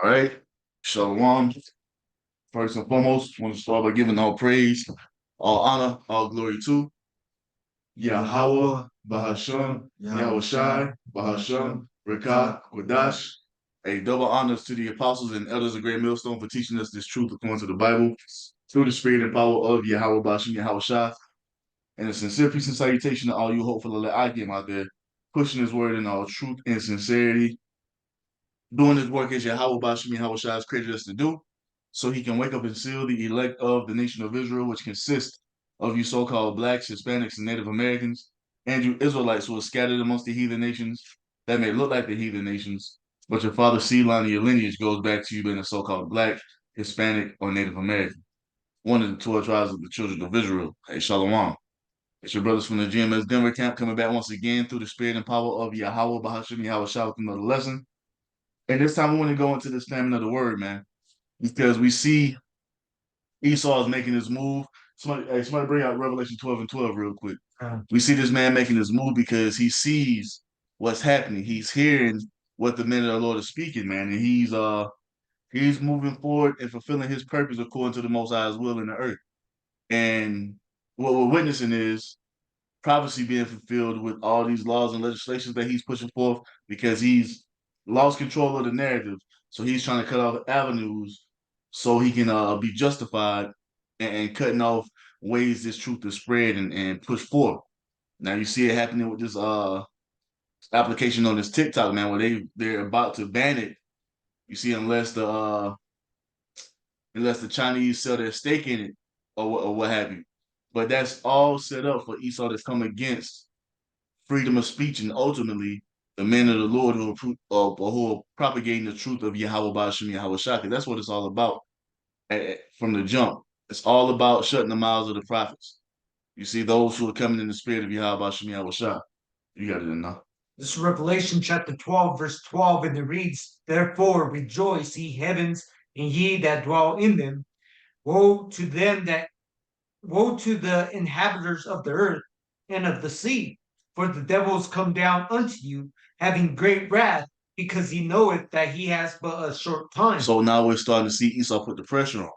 All right. Shalom. First and foremost, want to start by giving all praise, all honor, all glory to Yahweh, Bahasham, Yahushai, Bahasham, Rekah, Quadash. A double honors to the apostles and elders of Great Millstone for teaching us this truth according to the Bible, through the spirit and power of Yahweh, Bahasham, Yahushai. And a sincere peace and salutation to all you hopeful let I get out there, pushing his word in all truth and sincerity, doing this work as Yahweh Bashim Yahushua has created us to do, so he can wake up and seal the elect of the nation of Israel, which consists of you so-called blacks, Hispanics, and Native Americans, and you Israelites who are scattered amongst the heathen nations that may look like the heathen nations, but your father's seed line and your lineage goes back to you being a so-called black, Hispanic, or Native American, one of the 12 tribes of the children of Israel. Hey, Shalom. It's your brothers from the GMS Denver camp coming back once again through the spirit and power of Yahweh Bahashim Yahushua with another lesson. And this time we want to go into this famine of the word, man, because we see Esau is making his move. Somebody bring out Revelation 12 and 12 real quick. We see this man making his move because he sees what's happening. He's hearing what the men of the Lord are speaking, man, and he's moving forward and fulfilling his purpose according to the Most High's will in the earth. And what we're witnessing is prophecy being fulfilled with all these laws and legislations that he's pushing forth because he's lost control of the narrative. So he's trying to cut off avenues so he can be justified and cutting off ways this truth is spread and push forth. Now you see it happening with this application on this TikTok, man, where they're about to ban it. You see, unless the Chinese sell their stake in it or what have you. But that's all set up for Esau to come against freedom of speech and ultimately the men of the Lord who are propagating the truth of Yahweh Bashim Yahweh Shaka. That's what it's all about from the jump. It's all about shutting the mouths of the prophets. You see, those who are coming in the spirit of Yahweh Bashim Yahweh Shaka. You got it enough. This is Revelation chapter 12, verse 12, and it reads, "Therefore rejoice, ye heavens, and ye that dwell in them. Woe to them woe to the inhabitants of the earth and of the sea, for the devil is come down unto you, having great wrath, because he knoweth that he has but a short time." So now we're starting to see Esau put the pressure on.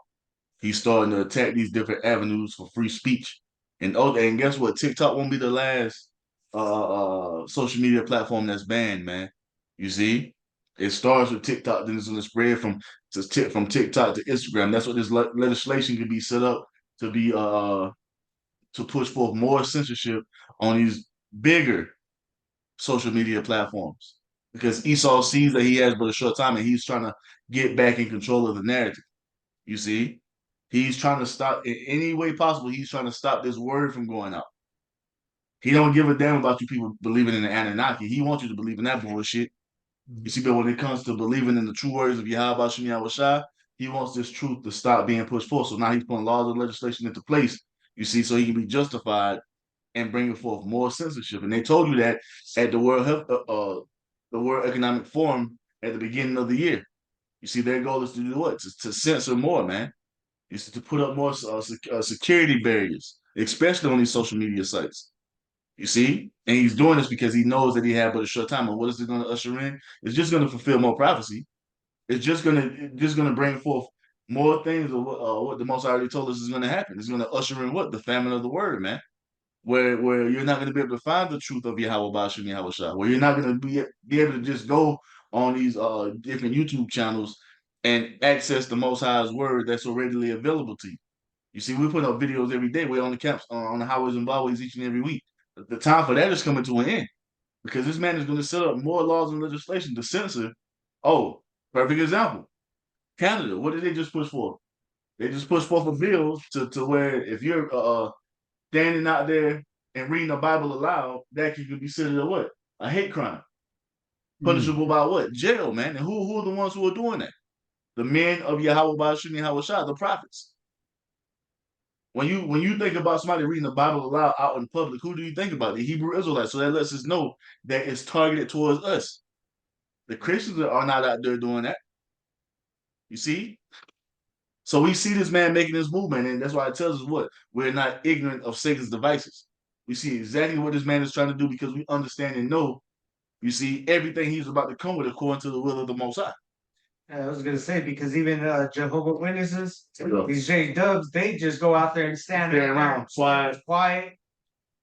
He's starting to attack these different avenues for free speech. And guess what? TikTok won't be the last social media platform that's banned, man. You see, it starts with TikTok, then it's going to spread from TikTok to Instagram. That's what this legislation could be set up to be to push forth more censorship on these bigger social media platforms because Esau sees that he has but a short time and he's trying to get back in control of the narrative. You see, he's trying to stop in any way possible. He's trying to stop this word from going out. He don't give a damn about you people believing in the Anunnaki. He wants you to believe in that bullshit. You see, but when it comes to believing in the true words of Yahweh Shem Yahweh Shai, he wants this truth to stop being pushed forth. So now he's putting laws and legislation into place, you see, so he can be justified and bringing forth more censorship. And they told you that at the World Economic Forum at the beginning of the year. You see, their goal is to do what? To censor more, man. Is to put up more security barriers, especially on these social media sites. You see, and he's doing this because he knows that he had but a short time. And what is it going to usher in? It's just going to fulfill more prophecy. It's just going to bring forth more things of what the Most High already told us is going to happen. It's going to usher in what the famine of the word, man. Where you're not going to be able to find the truth of Yahweh Bashim Yahweh Shah. Where you're not going to be able to just go on these different YouTube channels and access the Most High's word that's so readily available to you. You see, we put up videos every day. We're on the camps, on the highways and byways each and every week. The time for that is coming to an end because this man is going to set up more laws and legislation to censor. Oh, perfect example. Canada, what did they just push for? They just pushed forth a bill to where if you're standing out there and reading the Bible aloud, that could be considered a what? A hate crime. Punishable by what? Jail, man. And who are the ones who are doing that? The men of Yahweh Bashim Yahweh Shah, the prophets. When you think about somebody reading the Bible aloud out in public, who do you think about? The Hebrew Israelites. So that lets us know that it's targeted towards us. The Christians are not out there doing that. You see? So we see this man making this movement, and that's why it tells us what? We're not ignorant of Satan's devices. We see exactly what this man is trying to do because we understand and know, you see, everything he's about to come with according to the will of the Most High. I was gonna say because even Jehovah Witnesses, Yeah. these J Dubs, they just go out there and stand Stand out around, quiet. quiet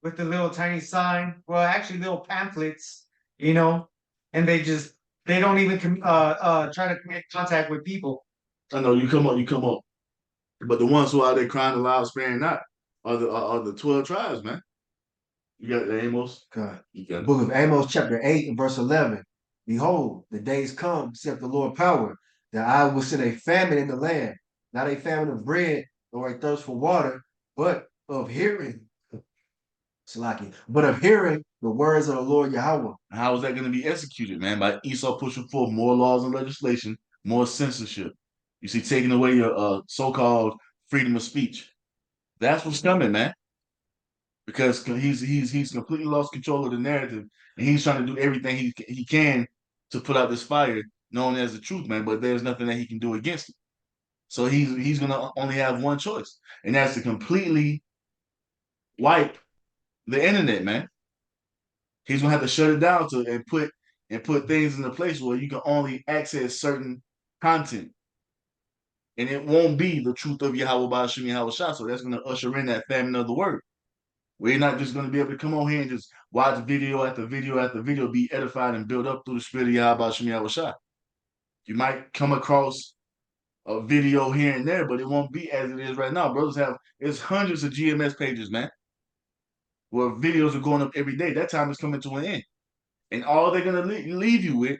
with the little tiny sign. Well, actually, little pamphlets, you know, and they don't even try to make contact with people. I know you come up. But the ones who are there crying aloud, sparing not, are the 12 tribes, man. You got the Amos. God. You got it. Book of Amos, chapter 8, and verse 11. Behold, the days come, saith the Lord power, that I will send a famine in the land, not a famine of bread, nor a thirst for water, but of hearing. Salaki, but of hearing the words of the Lord Yahweh. How is that going to be executed, man? By Esau pushing forth more laws and legislation, more censorship. You see, taking away your so-called freedom of speech. That's what's coming, man. Because he's completely lost control of the narrative, and he's trying to do everything he can to put out this fire known as the truth, man. But there's nothing that he can do against it. So he's gonna only have one choice, and that's to completely wipe the internet, man. He's gonna have to shut it down and put things into place where you can only access certain content. And it won't be the truth of Yahweh Ba'ashim Yahweh Shah. So that's gonna usher in that famine of the word. We're not just gonna be able to come on here and just watch video after video after video, be edified and built up through the spirit of Yahweh Ba'ashim Yahweh Shah. You might come across a video here and there, but it won't be as it is right now. Brothers it's hundreds of GMS pages, man, where videos are going up every day. That time is coming to an end. And all they're going to leave you with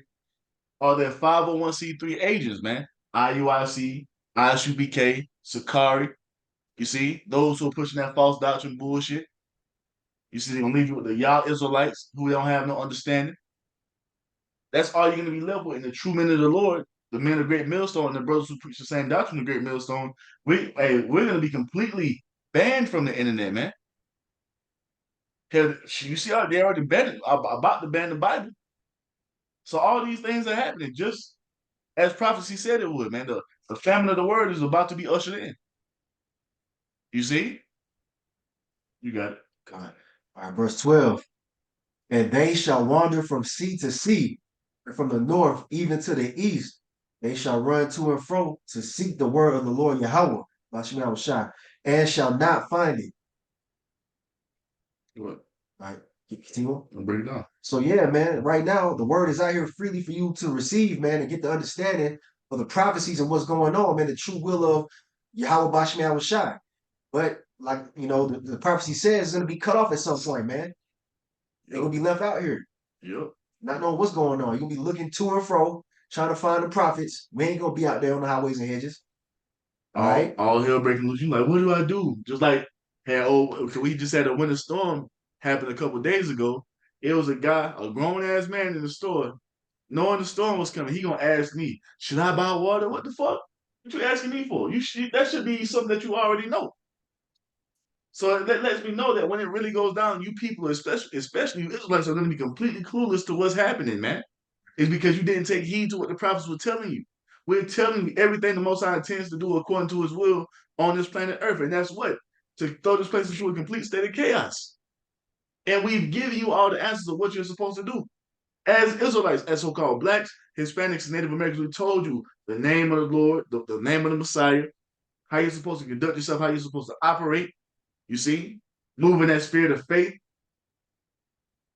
are their 501c3 agents, man. IUIC, ISUBK, Sakari. You see, those who are pushing that false doctrine bullshit. You see, they're going to leave you with the Yah Israelites who don't have no understanding. That's all you're going to be left with. And the true men of the Lord, the men of Great Millstone, and the brothers who preach the same doctrine of Great Millstone, we're going to be completely banned from the internet, man. You see, they already banned about to ban the Bible. So all these things are happening just as prophecy said it would, man. The famine of the word is about to be ushered in. You see? You got it. God. All right, verse 12. And they shall wander from sea to sea, and from the north even to the east. They shall run to and fro to seek the word of the Lord Yahweh, Ba'ashim Yahweh Shai, and shall not find it. What? All right, continue. I'll break it down. So yeah, man, right now the word is out here freely for you to receive, man, and get the understanding of the prophecies and what's going on, man, the true will of Yahweh Ba'ashim Yahweh Shai. But like, you know, the prophecy says it's going to be cut off at some point, man. They're going to be left out here. Yep. Not knowing what's going on. You're going to be looking to and fro, trying to find the prophets. We ain't going to be out there on the highways and hedges. All right? All hell breaking loose. You like, what do I do? Just like, we just had a winter storm happen a couple days ago. It was a guy, a grown-ass man in the store, knowing the storm was coming. He going to ask me, should I buy water? What the fuck? What you asking me for? That should be something that you already know. So that lets me know that when it really goes down, you people, especially you Israelites, are going to be completely clueless to what's happening, man. It's because you didn't take heed to what the prophets were telling you. We're telling you everything the Most High intends to do according to His will on this planet Earth, and that's what? To throw this place into a complete state of chaos. And we've given you all the answers of what you're supposed to do. As Israelites, as so-called blacks, Hispanics, and Native Americans, we told you the name of the Lord, the name of the Messiah, how you're supposed to conduct yourself, how you're supposed to operate. You see, moving that spirit of faith,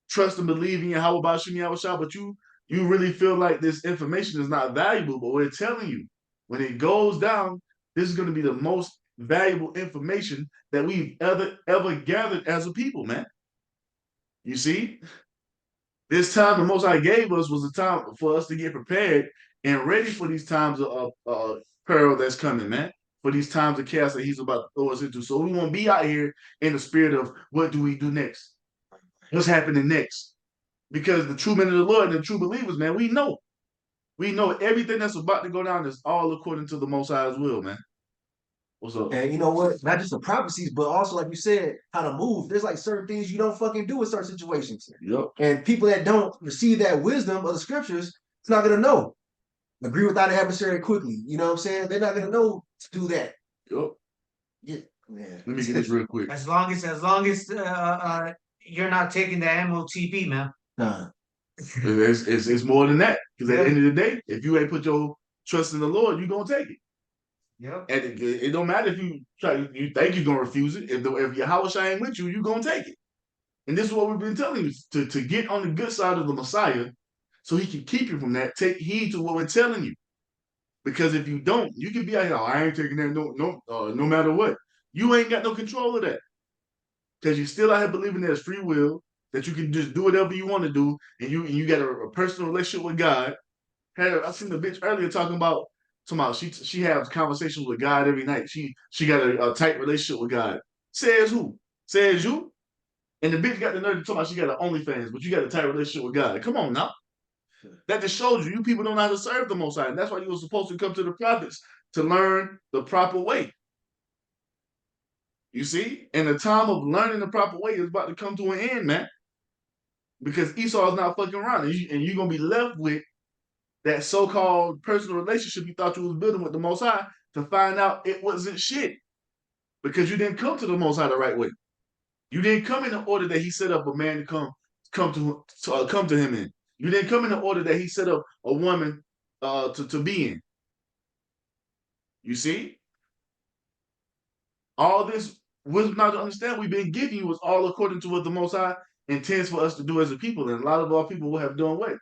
trust and believe in Yahweh Ba'ashim Yahweh Shah, but you really feel like this information is not valuable, but we're telling you, when it goes down, this is going to be the most valuable information that we've ever gathered as a people, man. You see, this time the Most High gave us was a time for us to get prepared and ready for these times of peril that's coming, man. For these times of chaos that He's about to throw us into. So we won't be out here in the spirit of what do we do next? What's happening next? Because the true men of the Lord and the true believers, man, we know everything that's about to go down is all according to the Most High's will, man. What's up? And you know what? Not just the prophecies, but also, like you said, how to move. There's like certain things you don't fucking do in certain situations. Yep. And people that don't receive that wisdom of the scriptures, it's not going to know. Agree with that adversary quickly. You know what I'm saying? They're not going to know to do that. Yep. Yeah, man. Let me get this real quick. As long as you're not taking the MOTB, man. Nah. It's more than that. Because at the end of the day, if you ain't put your trust in the Lord, you're gonna take it. Yep. And it don't matter if you think you're gonna refuse it. If Yahweh ain't with you, you're gonna take it. And this is what we've been telling you to get on the good side of the Messiah, so he can keep you from that. Take heed to what we're telling you, because if you don't, you can be out here. Oh, I ain't taking that no matter what. You ain't got no control of that, because you're still out here believing there's free will, that you can just do whatever you want to do, and you got a personal relationship with God. I seen the bitch earlier talking about she has conversations with God every night. She got a tight relationship with God. Says who? Says you? And the bitch got the nerve to talk about she got an OnlyFans, but you got a tight relationship with God. Come on now. That just shows you people don't know how to serve the Most High. And that's why you were supposed to come to the prophets to learn the proper way. You see? And the time of learning the proper way is about to come to an end, man. Because Esau is not fucking around. And you're going to be left with that so-called personal relationship you thought you was building with the Most High, to find out it wasn't shit. Because you didn't come to the Most High the right way. You didn't come in the order that he set up a man to come to him in. You didn't come in the order that he set up a woman to be in. You see? All this wisdom not to understand we've been giving you was all according to what the Most High intends for us to do as a people. And a lot of our people will have done what?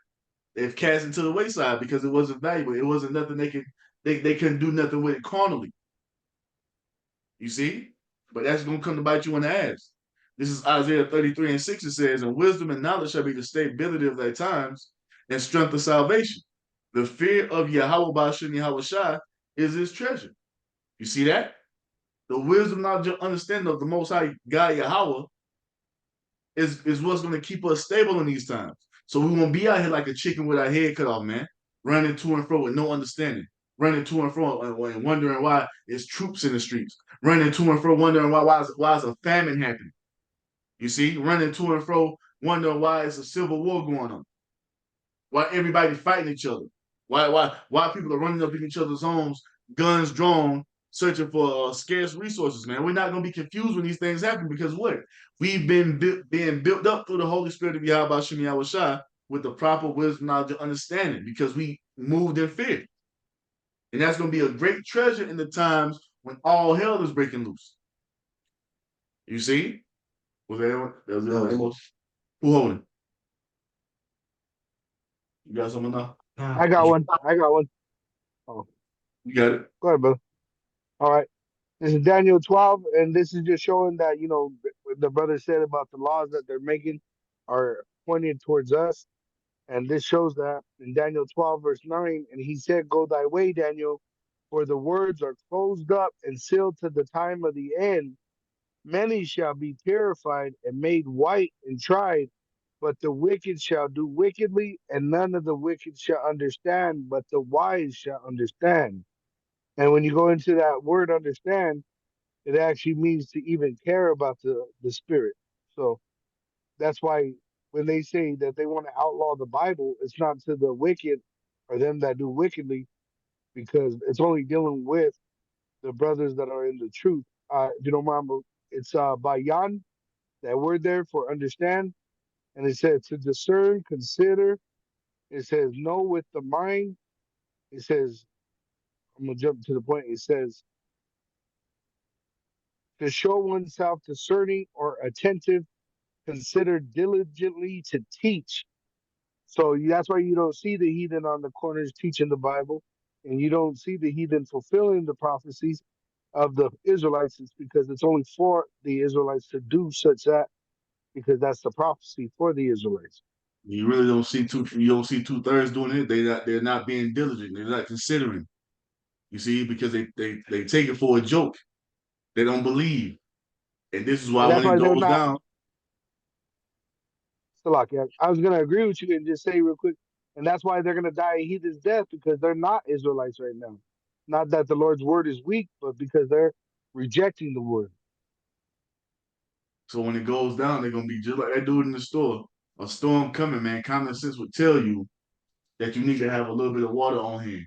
They've cast into the wayside because it wasn't valuable. It wasn't nothing they couldn't do nothing with it carnally. You see? But that's going to come to bite you in the ass. This is Isaiah 33:6. It says, and wisdom and knowledge shall be the stability of thy times, and strength of salvation. The fear of Yahweh Ba'ashem Yahweh Shai is his treasure. You see that? The wisdom, knowledge, and understanding of the Most High God Yahweh is what's going to keep us stable in these times. So we won't be out here like a chicken with our head cut off, man, running to and fro with no understanding, running to and fro and wondering why there's troops in the streets, running to and fro wondering why is a famine happening. You see, running to and fro wondering why it's a civil war going on, why everybody fighting each other, why people are running up in each other's homes, guns drawn, searching for scarce resources, man. We're not going to be confused when these things happen, because what? We've been being built up through the Holy Spirit of Yahweh Shem Yahweh Shai with the proper wisdom, knowledge, and understanding, because we moved in fear. And that's going to be a great treasure in the times when all hell is breaking loose. You see? Was there anyone? There was anyone? Who holding? You got someone now? I got one. Oh, You got it? go ahead, brother. All right. This is Daniel 12, and this is just showing that, the brother said about the laws that they're making are pointed towards us. And this shows that in Daniel 12, verse 9, and he said, go thy way, Daniel, for the words are closed up and sealed to the time of the end. Many shall be purified and made white and tried, but the wicked shall do wickedly, and none of the wicked shall understand, but the wise shall understand. And when you go into that word understand, it actually means to even care about the spirit. So that's why when they say that they want to outlaw the Bible, it's not to the wicked or them that do wickedly, because it's only dealing with the brothers that are in the truth. You know, Mama, it's bayan, that word there for understand. And it says to discern, consider. It says know with the mind. It says, I'm going to jump to the point. It says to show oneself discerning or attentive, consider diligently to teach. So that's why you don't see the heathen on the corners teaching the Bible, and you don't see the heathen fulfilling the prophecies of the Israelites. It's because it's only for the Israelites to do such that, because that's the prophecy for the Israelites. You really don't see you don't see 2/3 doing it. They're not being diligent. They're not considering. You see, because they take it for a joke. They don't believe. And this is why And when that's it why they're goes not. down, Salaki, I was going to agree with you and just say real quick, and that's why they're going to die a heathen's death, because they're not Israelites right now. Not that the Lord's word is weak, but because they're rejecting the word. so when it goes down, they're gonna be just like that dude in the store. A storm coming, man. Common sense would tell you that you need to have a little bit of water on hand.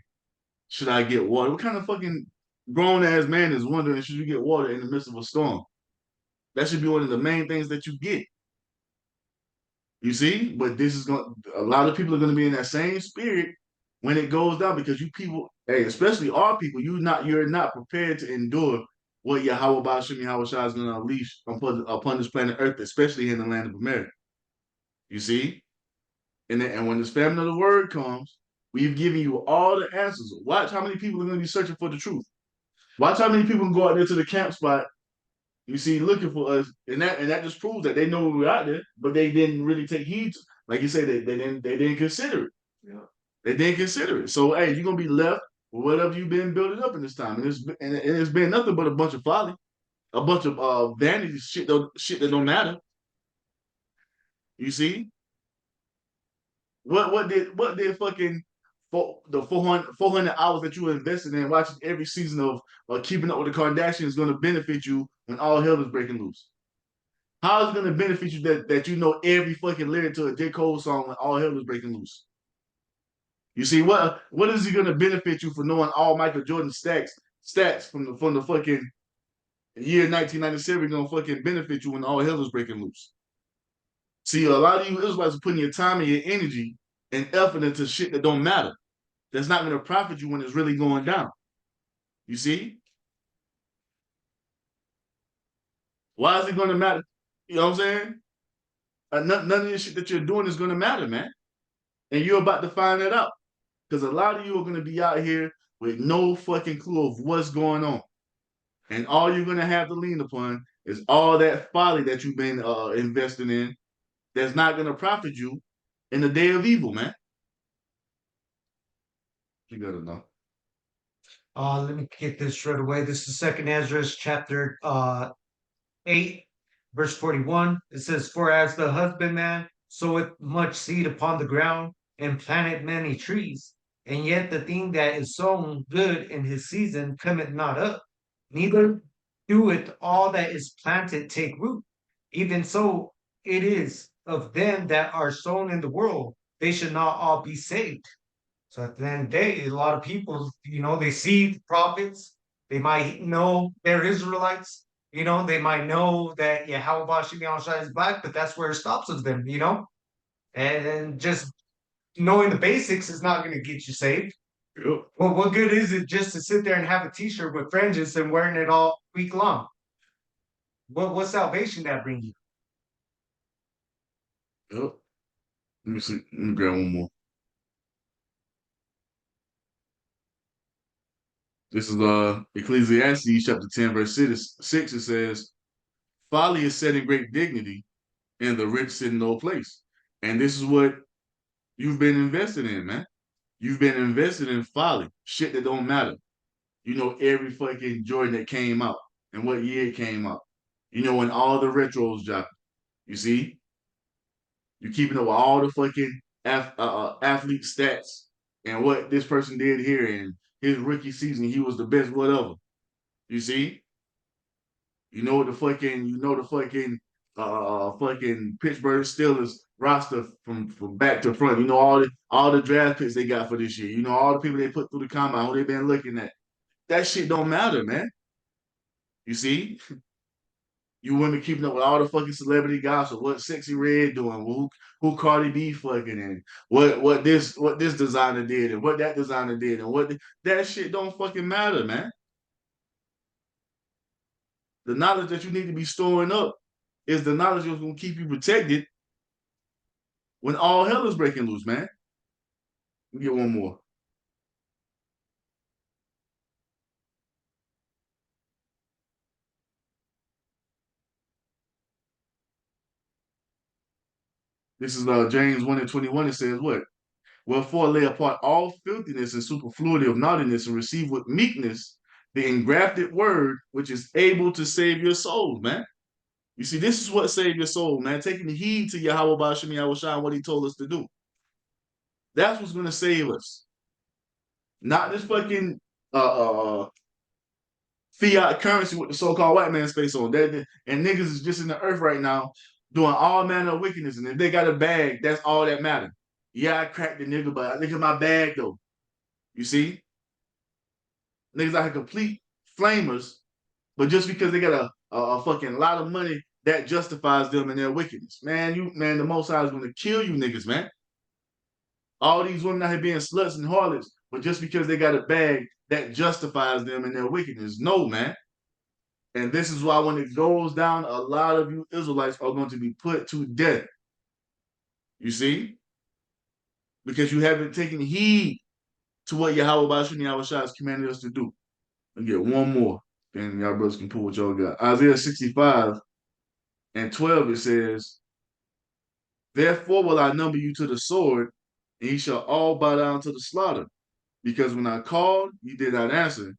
Should I get water? What kind of fucking grown ass man is wondering, should you get water in the midst of a storm? That should be one of the main things that you get. You see? But this is going a lot of people are gonna be in that same spirit when it goes down, because you people, hey, especially our people, you're not prepared to endure what Yahweh Bashim Yahweh Shah is going to unleash upon this planet Earth, especially in the land of America. You see? And when this famine of the word comes, we've given you all the answers. Watch how many people are going to be searching for the truth. Watch how many people can go out there to the camp spot, you see, looking for us, and that just proves that they know we were out there, but they didn't really take heed. Like you say, they didn't consider it. Yeah. They didn't consider it. So hey, you're gonna be left with whatever you've been building up in this time, and it's been nothing but a bunch of folly, a bunch of vanity shit that don't matter. You see, what did fucking the 400 hours that you invested in watching every season of Keeping Up with the Kardashians is going to benefit you when all hell is breaking loose? How is it going to benefit you that you know every fucking lyric to a J. Cole song when all hell is breaking loose? You see, what is it going to benefit you for knowing all Michael Jordan stats from the fucking year 1997 going to fucking benefit you when all hell is breaking loose? See, a lot of you Israelites are putting your time and your energy and effort into shit that don't matter. That's not going to profit you when it's really going down. You see? Why is it going to matter? You know what I'm saying? None of this shit that you're doing is going to matter, man. And you're about to find that out. Because a lot of you are going to be out here with no fucking clue of what's going on. And all you're going to have to lean upon is all that folly that you've been investing in that's not going to profit you in the day of evil, man. You got to know. Let me get this straight away. This is Second Ezra chapter 8, verse 41. It says, "For as the husbandman soweth much seed upon the ground, and planted many trees, and yet the thing that is sown good in his season cometh not up, neither doeth all that is planted take root. Even so it is of them that are sown in the world, they should not all be saved." So at the end of the day, a lot of people, they see the prophets, they might know they're Israelites, they might know that Yahweh Bashim Yahushua is black, but that's where it stops with them, and just knowing the basics is not going to get you saved. Yep. Well, what good is it just to sit there and have a t-shirt with fringes and wearing it all week long? What salvation that bring you? Yep. Let me see. Let me grab one more. This is Ecclesiastes chapter 10, verse 6. It says, "Folly is set in great dignity, and the rich sit in no place." And this is what you've been invested in, man. You've been invested in folly, shit that don't matter. You know every fucking Jordan that came out and what year it came out. You know when all the retros dropped. You see? You're keeping up with all the fucking athlete stats and what this person did here and his rookie season, he was the best, whatever. You see? You know the fucking fucking Pittsburgh Steelers roster from back to front. You know all the draft picks they got for this year. You know all the people they put through the combine, who they been looking at. That shit don't matter, man. You see? You women keeping up with all the fucking celebrity gossip. What Sexy Red doing? Who Cardi B fucking and what this designer did and what that designer did and that shit don't fucking matter, man. The knowledge that you need to be storing up is the knowledge that's gonna keep you protected when all hell is breaking loose, man. Let me get one more. This is James 1:21. It says what? "Wherefore lay apart all filthiness and superfluity of naughtiness, and receive with meekness the engrafted word, which is able to save your souls," man. You see, this is what saved your soul, man. Taking heed to Yahweh Bashim Yahushua and what he told us to do. That's what's gonna save us. Not this fucking fiat currency with the so-called white man's face on. And niggas is just in the earth right now doing all manner of wickedness. And if they got a bag, that's all that matters. Yeah, I cracked the nigga, but look at my bag though. You see? Niggas out here complete flamers, but just because they got a fucking lot of money, that justifies them in their wickedness. Man, the Most High is gonna kill you niggas, man. All these women out here being sluts and harlots, but just because they got a bag, that justifies them in their wickedness. No, man. And this is why when it goes down, a lot of you Israelites are going to be put to death. You see? Because you haven't taken heed to what Yahweh Bashim Yahweh has commanded us to do. And get one more, and y'all brothers can pull what y'all got. Isaiah 65:12, it says, therefore will I number you to the sword, and ye shall all bow down to the slaughter. Because when I called, ye did not answer.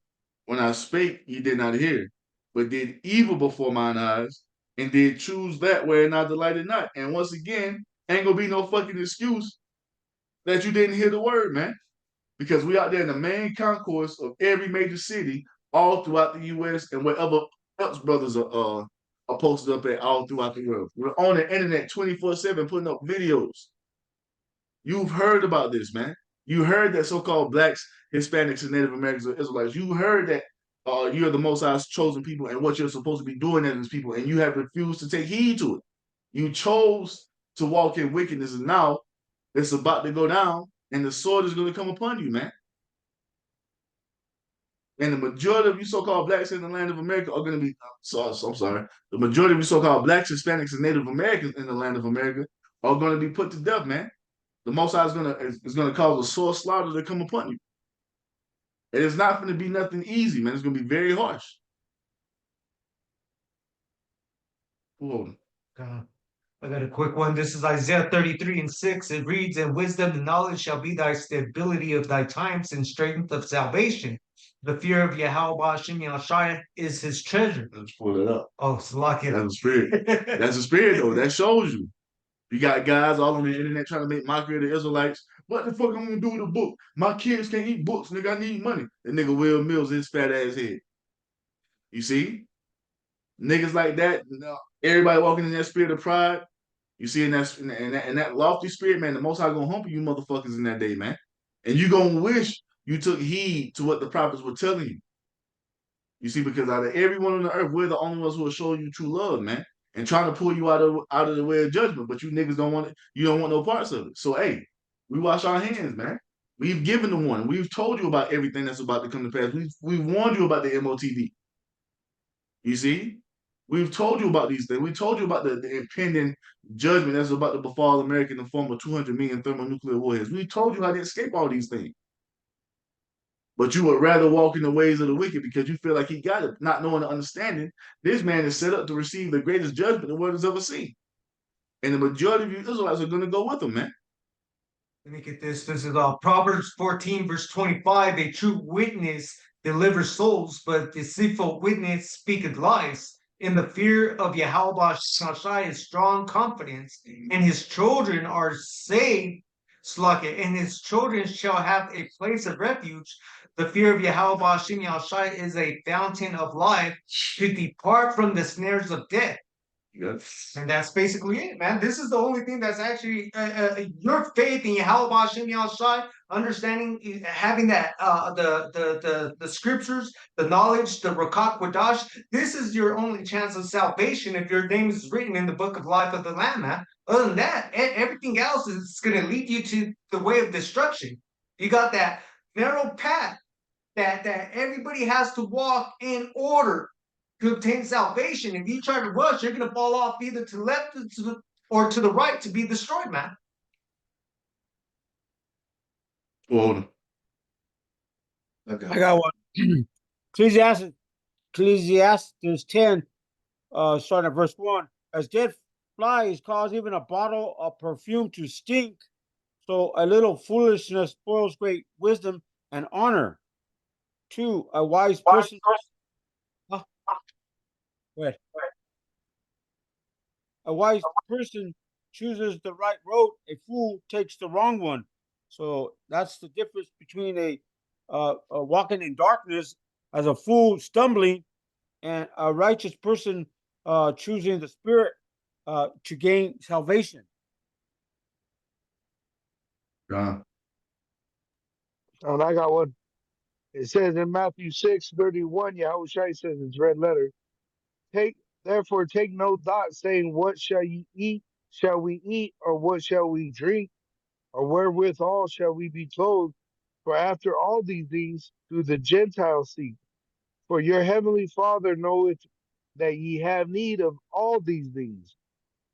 When I spake, ye did not hear, but did evil before mine eyes, and did choose that wherein I delighted not. And once again, ain't gonna be no fucking excuse that you didn't hear the word, man. Because we out there in the main concourse of every major city, all throughout the U.S. and wherever else brothers are posted up at all throughout the world. We're on the internet 24/7 putting up videos. You've heard about this, man. You heard that so-called blacks, Hispanics, and Native Americans are Israelites. You heard that you're the Most High's chosen people and what you're supposed to be doing as people, and you have refused to take heed to it. You chose to walk in wickedness, and now it's about to go down, and the sword is going to come upon you, man. And the majority of you so-called blacks in the land of America are going to be, I'm sorry, the majority of you so-called blacks, Hispanics, and Native Americans in the land of America are going to be put to death, man. The Most High is gonna cause a sore slaughter to come upon you. And it's not going to be nothing easy, man. It's going to be very harsh. Whoa. I got a quick one. This is Isaiah 33:6. It reads, "And wisdom and knowledge shall be thy stability of thy times and strength of salvation. The fear of Yahweh Hashem Yahshai is his treasure." Let's pull it up. Oh, Salakia. That's a spirit. That's a spirit, though. That shows you. You got guys all on the internet trying to make mockery of the Israelites. What the fuck I'm gonna do with a book? My kids can't eat books, nigga. I need money. That nigga Will Mills, his fat ass head. You see? Niggas like that, everybody walking in that spirit of pride. You see, in that lofty spirit, man, the Most High gonna humble you motherfuckers in that day, man. And you gonna wish you took heed to what the prophets were telling you. You see, because out of everyone on the earth, we're the only ones who will show you true love, man, and trying to pull you out of the way of judgment. But you niggas don't want it. You don't want no parts of it. So, hey, we wash our hands, man. We've given the warning. We've told you about everything that's about to come to pass. We've warned you about the MOTD. You see, we've told you about these things. We told you about the impending judgment that's about to befall America in the form of 200 million thermonuclear warheads. We told you how to escape all these things. But you would rather walk in the ways of the wicked because you feel like he got it, not knowing the understanding. This man is set up to receive the greatest judgment the world has ever seen. And the majority of you Israelites are going to go with him, man. Let me get this. This is Proverbs 14:25. A true witness delivers souls, but deceitful witness speaketh lies. In the fear of Yahweh Shashai is strong confidence, and his children are saved. Slaket, and his children shall have a place of refuge. The fear of Yahweh Shem Yahshai is a fountain of life to depart from the snares of death. Yes. And that's basically it, man. This is the only thing that's actually your faith in Yahweh Hashem Yahshai, understanding, having that the scriptures, the knowledge, the Rakak Wadash. This is your only chance of salvation if your name is written in the book of life of the Lamb, man. Other than that, everything else is going to lead you to the way of destruction. You got that narrow path that everybody has to walk in order to obtain salvation. If you try to rush, you're going to fall off either to the left or to the right to be destroyed, man. Well, Okay. I got one. Ecclesiastes 10, starting at verse 1. As dead flies cause even a bottle of perfume to stink, so a little foolishness spoils great wisdom and honor. 2, a wise person. Wait. A wise person chooses the right road. A fool takes the wrong one. So that's the difference between a walking in darkness as a fool stumbling, and a righteous person choosing the spirit to gain salvation. God. And I got one. It says in Matthew 6:31, Yahweh Shai says in red letter, therefore take no thought, saying, what shall ye eat? Shall we eat, or what shall we drink? or wherewithal shall we be clothed? For after all these things do the Gentiles seek. For your heavenly Father knoweth that ye have need of all these things.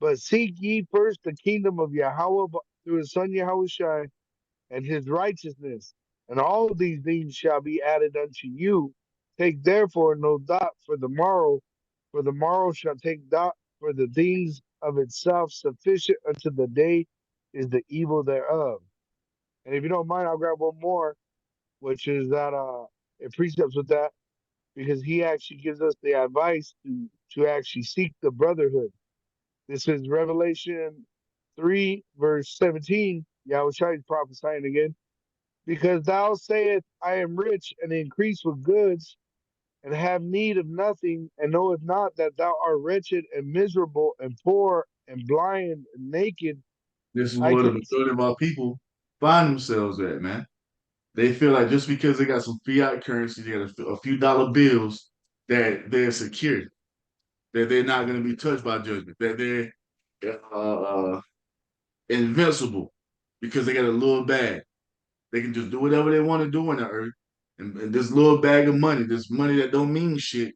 But seek ye first the kingdom of Yahweh through his Son Yahushua and his righteousness, and all these things shall be added unto you. Take therefore no thought for the morrow shall take thought for the things of itself. Sufficient unto the day is the evil thereof. And if you don't mind, I'll grab one more, which is that it precepts with that because he actually gives us the advice to actually seek the brotherhood. This is Revelation 3, verse 17. Yahushua is prophesying again. Because thou sayest, I am rich and increase with goods, and have need of nothing, and knowest not that thou art wretched and miserable and poor and blind and naked. This is I where the can majority of our people find themselves at, man. They feel like just because they got some fiat currency, they got a few dollar bills, that they're secure, that they're not going to be touched by judgment, that they're invincible because they got a little bag. They can just do whatever they want to do on the earth, and this little bag of money, this money that don't mean shit,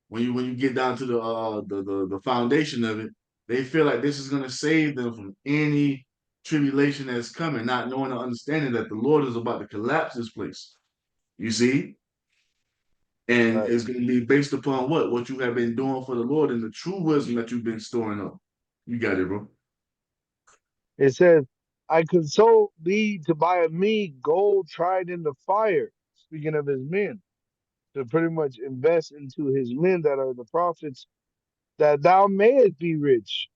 when you get down to the foundation of it, they feel like this is going to save them from any tribulation that's coming, not knowing or understanding that the Lord is about to collapse this place. You see? And right. it's going to be based upon what? What you have been doing for the Lord and the true wisdom that you've been storing up. You got it, bro. It says, I console thee to buy of me gold tried in the fire. Speaking of his men, to pretty much invest into his men that are the prophets, that thou mayest be rich,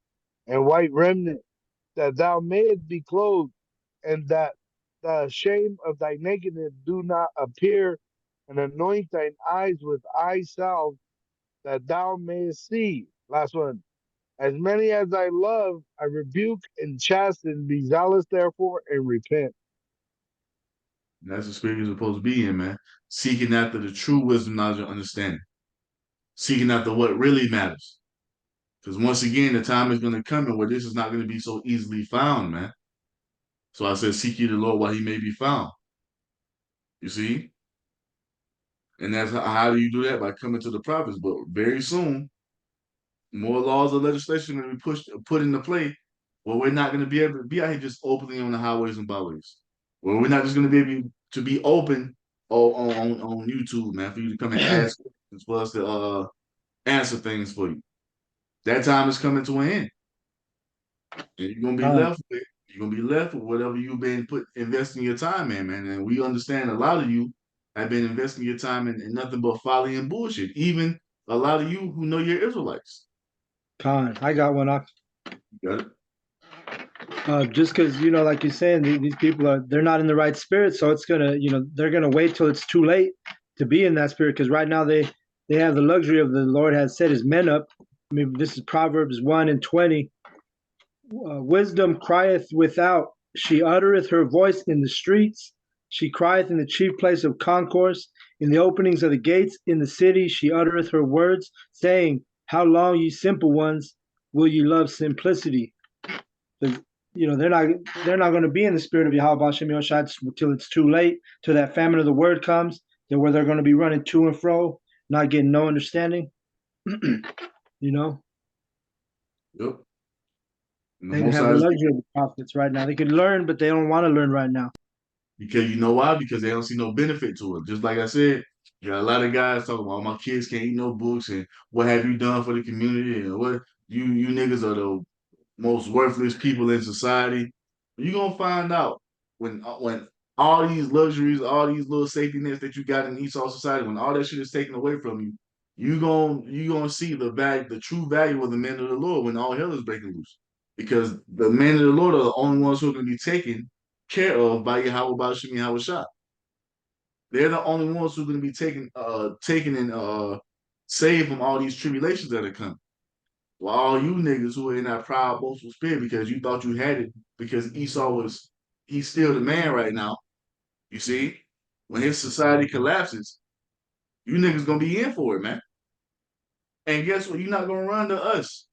and white remnant, that thou mayest be clothed, and that the shame of thy nakedness do not appear, and anoint thine eyes with eye salve, that thou mayest see. Last one. As many as I love, I rebuke and chasten. Be zealous, therefore, and repent. And that's the spirit you're supposed to be in, man. Seeking after the true wisdom, knowledge, and understanding. Seeking after what really matters. Because once again, the time is going to come where this is not going to be so easily found, man. So I said, seek ye the Lord while he may be found. You see? And that's how do you do that? By coming to the prophets. But very soon, more laws or legislation going to be put into play where we're not going to be able to be out here just openly on the highways and byways. Where we're not just going to be able to be open on YouTube, man, for you to come and ask questions for us to answer things for you. That time is coming to an end. And you're gonna be left with whatever you've been investing your time in, man. And we understand a lot of you have been investing your time in nothing but folly and bullshit. Even a lot of you who know you're Israelites. Con, I got one off. You got it? Just because like you're saying, these people they're not in the right spirit, so it's gonna, they're gonna wait till it's too late to be in that spirit. Because right now they have the luxury of the Lord has set his men up. I mean, this is Proverbs 1:20. Wisdom crieth without; she uttereth her voice in the streets. She crieth in the chief place of concourse, in the openings of the gates, in the city. She uttereth her words, saying, "How long, ye simple ones, will ye love simplicity?" They're not going to be in the spirit of Yahweh Hashem Yoshai till it's too late, till that famine of the word comes, then where they're going to be running to and fro, not getting no understanding. you know, Yep. And the they most have the High, luxury of the prophets right now. They could learn, but they don't want to learn right now. because you know why? Because they don't see no benefit to it. Just like I said, you got a lot of guys talking about my kids can't eat no books and what have you done for the community and what you niggas are the most worthless people in society. You're gonna find out when all these luxuries, all these little safety nets that you got in Esau society, when all that shit is taken away from you, you gonna see the true value of the men of the Lord when all hell is breaking loose. Because the men of the Lord are the only ones who are gonna be taken care of by Yahweh Bashim Yahweh Shah. They're the only ones who are gonna be taken and saved from all these tribulations that are coming. Well, all you niggas who are in that proud, boastful spirit because you thought you had it because he's still the man right now. You see, when his society collapses, you niggas gonna be in for it, man. And guess what? You're not gonna run to us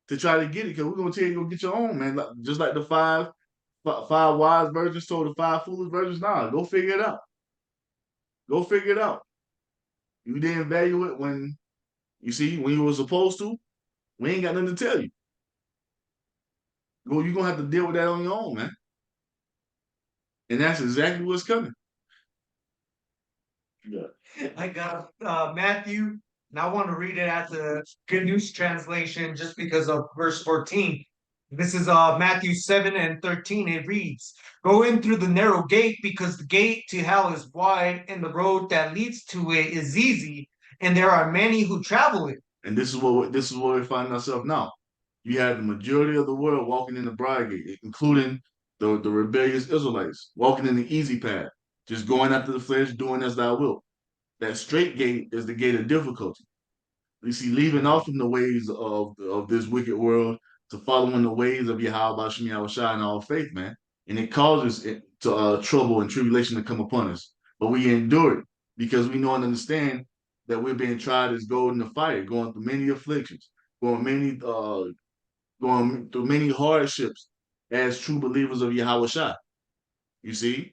to try to get it because we're gonna tell you go get your own, man. Just like the five five wise virgins told the five foolish virgins, nah, go figure it out. Go figure it out. You didn't value it when when you were supposed to. We ain't got nothing to tell you. You're gonna have to deal with that on your own, man. And that's exactly what's coming. Yeah. I got Matthew, and I want to read it at the Good News translation just because of verse 14. This is Matthew 7:13. It reads, "Go in through the narrow gate, because the gate to hell is wide, and the road that leads to it is easy, and there are many who travel it." And this is where we find ourselves now. You have the majority of the world walking in the broad gate, including the rebellious Israelites, walking in the easy path, just going after the flesh, doing as thou wilt. That straight gate is the gate of difficulty. You see, leaving off from the ways of this wicked world to following the ways of Yahweh Shem Yahushua and all faith, man. And it causes it to trouble and tribulation to come upon us. But we endure it because we know and understand that we're being tried as gold in the fire, going through many afflictions, going through many hardships as true believers of Yahweh Shai. You see?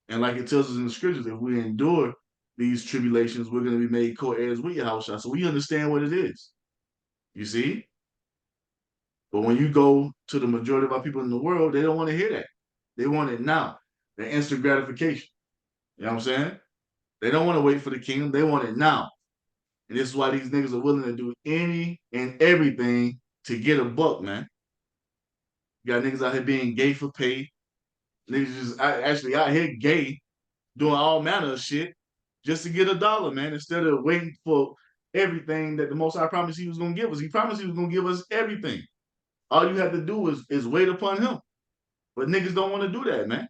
And like it tells us in the scriptures, if we endure these tribulations, we're going to be made co-heirs with Yahweh Shai. So we understand what it is. You see? But when you go to the majority of our people in the world, they don't want to hear that. They want it now. The instant gratification. You know what I'm saying? They don't want to wait for the kingdom. They want it now. And this is why these niggas are willing to do any and everything to get a buck, man. You got niggas out here being gay for pay. Niggas just actually out here gay, doing all manner of shit just to get $1, man, instead of waiting for everything that the Most High promised he was going to give us. He promised he was going to give us everything. All you have to do is wait upon him. But niggas don't want to do that, man.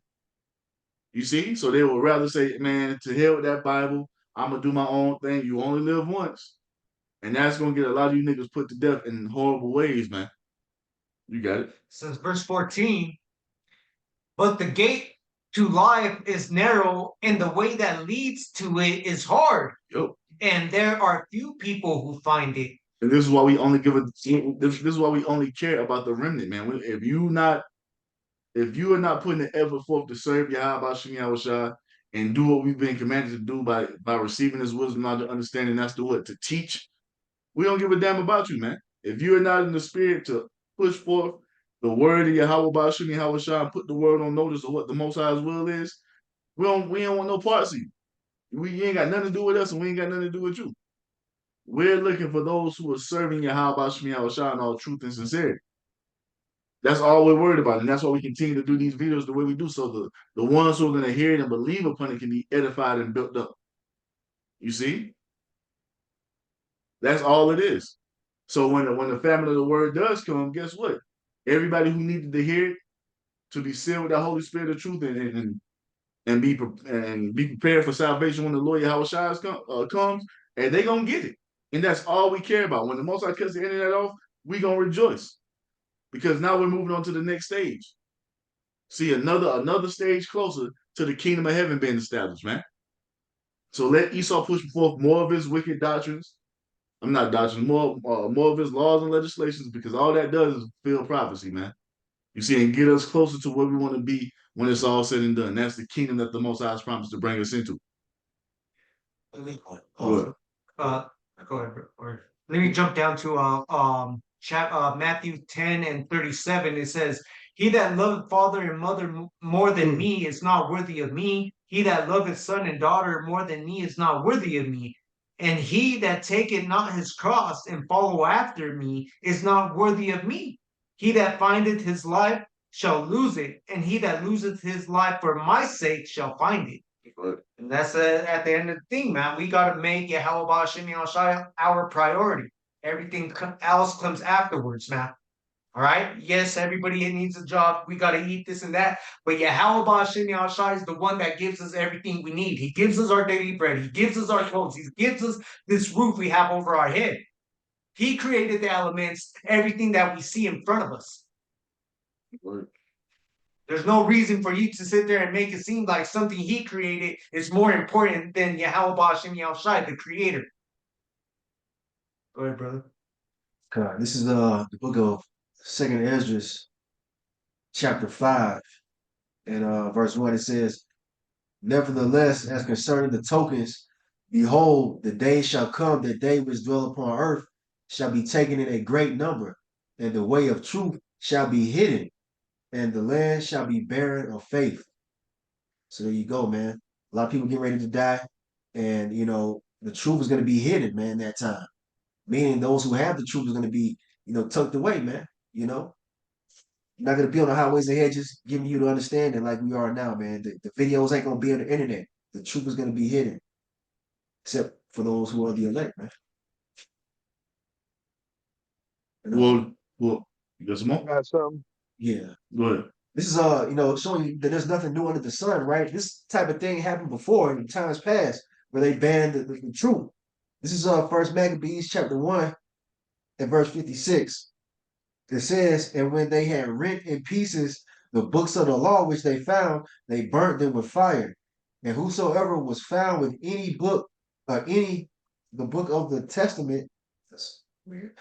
You see? So they would rather say, man, to hell with that Bible. I'm going to do my own thing. You only live once. And that's going to get a lot of you niggas put to death in horrible ways, man. You got it. Says verse 14, "But the gate to life is narrow, and the way that leads to it is hard. Yo. And there are few people who find it." And this is why we only this is why we only care about the remnant, man. If you are not putting the effort forth to serve Yahweh Shem Yahushua and do what we've been commanded to do by receiving his wisdom, knowledge, understanding, that's the what? To teach. We don't give a damn about you, man. If you're not in the spirit to push forth the word of Yahweh Shem Yahushua and put the word on notice of what the Most High's will is, we don't want no parts of you. You ain't got nothing to do with us, and we ain't got nothing to do with you. We're looking for those who are serving Yahweh Shem Yahushua in all truth and sincerity. That's all we're worried about. And that's why we continue to do these videos the way we do. So the ones who are going to hear it and believe upon it can be edified and built up. You see? That's all it is. So when the famine of the word does come, guess what? Everybody who needed to hear it to be sealed with the Holy Spirit of truth and be prepared for salvation when the Lord Yahweh Shai comes, and they're going to get it. And that's all we care about. When the Most High cuts the internet off, we're going to rejoice. Because now we're moving on to the next stage. See, another stage closer to the kingdom of heaven being established, man. So let Esau push forth more of his wicked doctrines. I'm not doctrines, more of his laws and legislations, because all that does is fulfill prophecy, man. You see, and get us closer to where we want to be when it's all said and done. That's the kingdom that the Most High has promised to bring us into. Go ahead, bro. Let me jump down to Matthew 10:37. It says, "He that loveth father and mother more than me is not worthy of me. He that loveth son and daughter more than me is not worthy of me. And he that taketh not his cross and follow after me is not worthy of me. He that findeth his life shall lose it, and he that loseth his life for my sake shall find it." And that's at the end of the thing, man. We got to make Yahweh Shem Yahushua our priority. Everything else comes afterwards, man. All right? Yes, everybody needs a job. We got to eat this and that. But Yahweh Shem Yahushua is the one that gives us everything we need. He gives us our daily bread. He gives us our clothes. He gives us this roof we have over our head. He created the elements, everything that we see in front of us. There's no reason for you to sit there and make it seem like something he created is more important than Yahweh Shem Yahushua, the creator. Go ahead, brother. This is the book of 2nd Esdras, chapter 5. And verse 1 it says, nevertheless, as concerning the tokens, behold, the day shall come that they which dwell upon earth shall be taken in a great number, and the way of truth shall be hidden, and the land shall be barren of faith. So there you go, man. A lot of people get ready to die, and the truth is going to be hidden, man, that time. Meaning those who have the truth is going to be, tucked away, man. You're not going to be on the highways and hedges giving you the understanding like we are now, man. The videos ain't going to be on the internet. The truth is going to be hidden, except for those who are the elect, man. Well, you got some more? Got something? Yeah. Go ahead. This is showing you that there's nothing new under the sun, right? This type of thing happened before in times past where they banned the truth. This is First Maccabees chapter 1 and verse 56. It says, and when they had rent in pieces the books of the law which they found, they burnt them with fire. And whosoever was found with any book, the book of the testament, that's weird,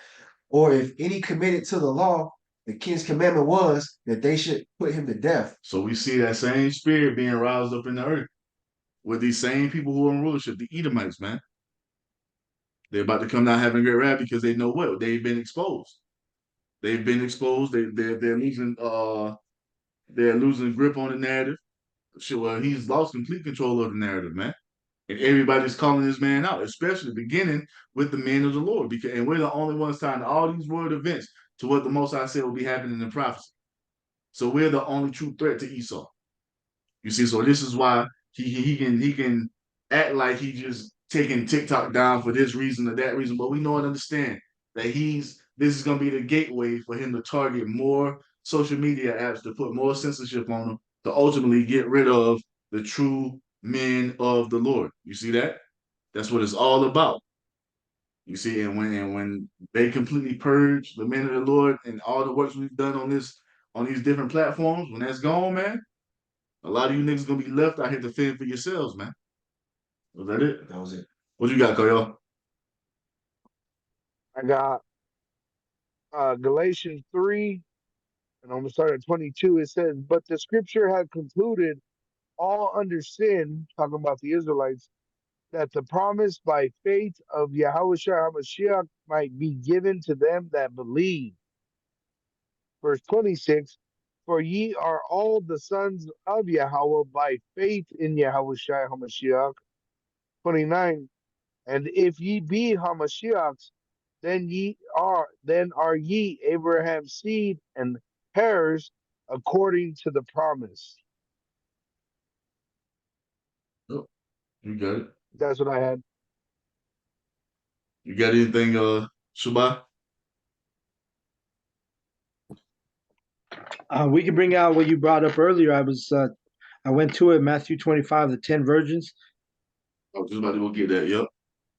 or if any committed to the law, the king's commandment was that they should put him to death. So we see that same spirit being roused up in the earth with these same people who are in rulership, the Edomites, man. They're about to come down having great wrath because they know what? They've been exposed. They've been exposed. They're losing grip on the narrative. Sure, he's lost complete control of the narrative, man. And everybody's calling this man out, especially beginning with the men of the Lord. And we're the only ones tying all these world events to what the Most High said will be happening in prophecy. So we're the only true threat to Esau. You see, so this is why he can act like he just taking TikTok down for this reason or that reason, but we know and understand that this is gonna be the gateway for him to target more social media apps, to put more censorship on them, to ultimately get rid of the true men of the Lord. You see that? That's what it's all about. You see, and when they completely purge the men of the Lord and all the works we've done on these different platforms, when that's gone, man, a lot of you niggas gonna be left out here to fend for yourselves, man. Was that it? That was it. What you got, Koyo? I got Galatians 3, and I'm going to start at 22. It says, but the scripture had concluded all under sin, talking about the Israelites, that the promise by faith of Yahushua HaMashiach might be given to them that believe. Verse 26, for ye are all the sons of Yahweh by faith in Yahushua HaMashiach. 29, and if ye be Hamashiachs, then are ye Abraham's seed and heirs according to the promise. Oh, you got it. That's what I had. You got anything, Shabbat? We can bring out what you brought up earlier. I went to it, Matthew 25, the 10 virgins. Oh, just about to go get that. Yep.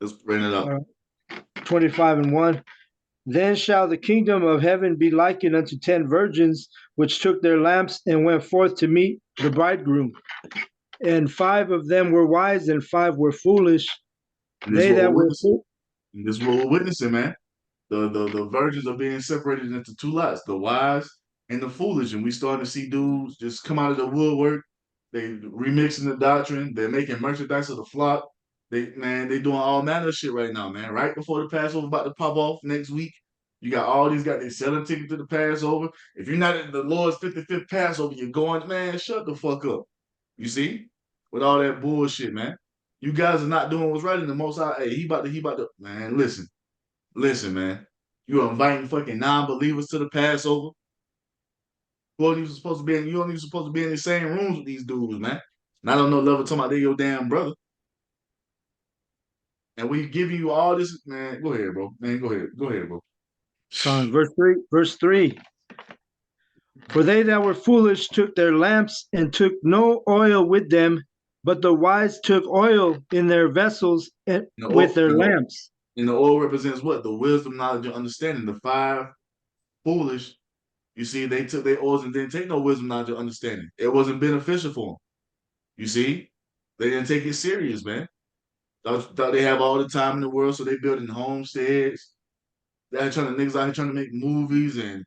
Let's bring it up. 25 and 1. Then shall the kingdom of heaven be likened unto 10 virgins, which took their lamps and went forth to meet the bridegroom. And 5 of them were wise, and 5 were foolish. This is what we're witnessing, man. The virgins are being separated into two lots, the wise and the foolish. And we starting to see dudes just come out of the woodwork. They remixing the doctrine. They're making merchandise of the flock. They doing all manner of shit right now, man. Right before the Passover about to pop off next week, you got all these guys, they selling tickets to the Passover. If you're not at the Lord's 55th Passover, you're going, man, shut the fuck up. You see? With all that bullshit, man. You guys are not doing what's right in the Most High. Hey, he about to, man, listen, man. You're inviting fucking non-believers to the Passover. You don't even supposed to be in the same rooms with these dudes, man. And I don't know level talking about they your damn brother. And we giving you all this, man. Go ahead, bro. Man, go ahead, bro. Verse 3. For they that were foolish took their lamps and took no oil with them, but the wise took oil in their vessels and with their lamps. And the oil represents what? The wisdom, knowledge, and understanding. The 5 foolish, you see, they took their oils and didn't take no wisdom, knowledge, and understanding. It wasn't beneficial for them. You see? They didn't take it serious, man. Thought they have all the time in the world, so they building homesteads. Niggas out here trying to make movies and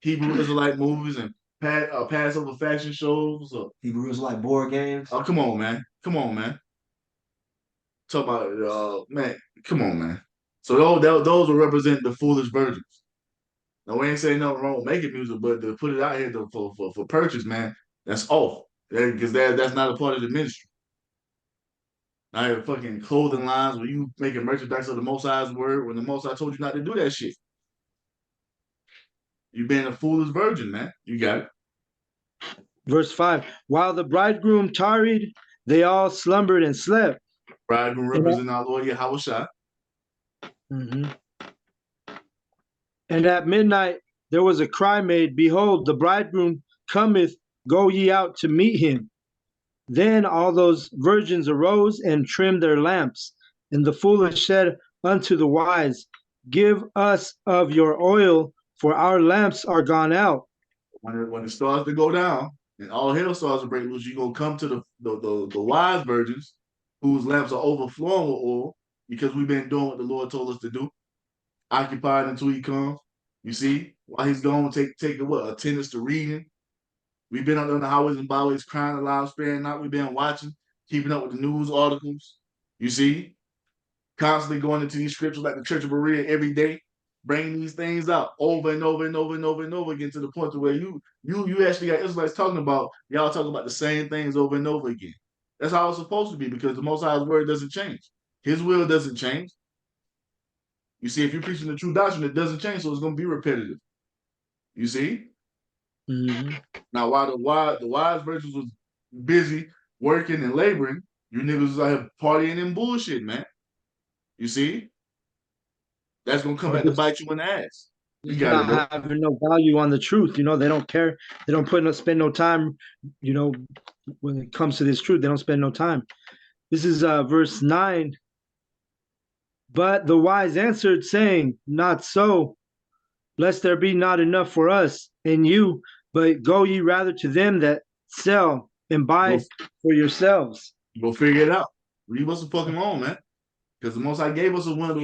Hebrew Israelite movies and Passover fashion shows. Hebrews like board games. Oh, come on, man. Come on, man. Talk about man. Come on, man. So those will represent the foolish virgins. Now we ain't saying nothing wrong with making music, but to put it out here for purchase, man, that's off. Because that's not a part of the ministry. I have fucking clothing lines where you making merchandise of the Most High's word when the Most High told you not to do that shit. You being a foolish virgin, man. You got it. Verse 5. While the bridegroom tarried, they all slumbered and slept. Bridegroom represent our Lord Yahweh Shai. Mm-hmm. And at midnight there was a cry made, Behold, the bridegroom cometh, go ye out to meet him. Then all those virgins arose and trimmed their lamps. And the foolish said unto the wise, Give us of your oil, for our lamps are gone out. When it starts to go down and all hell starts to break loose, you're gonna come to the wise virgins whose lamps are overflowing with oil because we've been doing what the Lord told us to do, occupied until He comes. You see, while He's gone, take attendance to reading. We've been out on the highways and byways crying aloud, sparing not. We've been watching, keeping up with the news articles. You see, constantly going into these scriptures like the Church of Berea every day, bringing these things out over and over and over and over and over again to the point to where you actually got Israelites talking about, y'all talking about the same things over and over again. That's how it's supposed to be because the Most High's word doesn't change. His will doesn't change. You see, if you're preaching the true doctrine, it doesn't change, so it's going to be repetitive. You see? Mm-hmm. Now, while the wise virgins was busy working and laboring, you niggas was out here partying and bullshit, man. You see? That's going to come back to bite you in the ass. You got it, bro. Not having no value on the truth. They don't care. They don't spend no time, when it comes to this truth. They don't spend no time. This is verse 9. But the wise answered, saying, Not so, lest there be not enough for us and you, but go ye rather to them that sell and buy for yourselves. Go figure it out. Leave us the fucking alone, man. Because the Most High gave us a window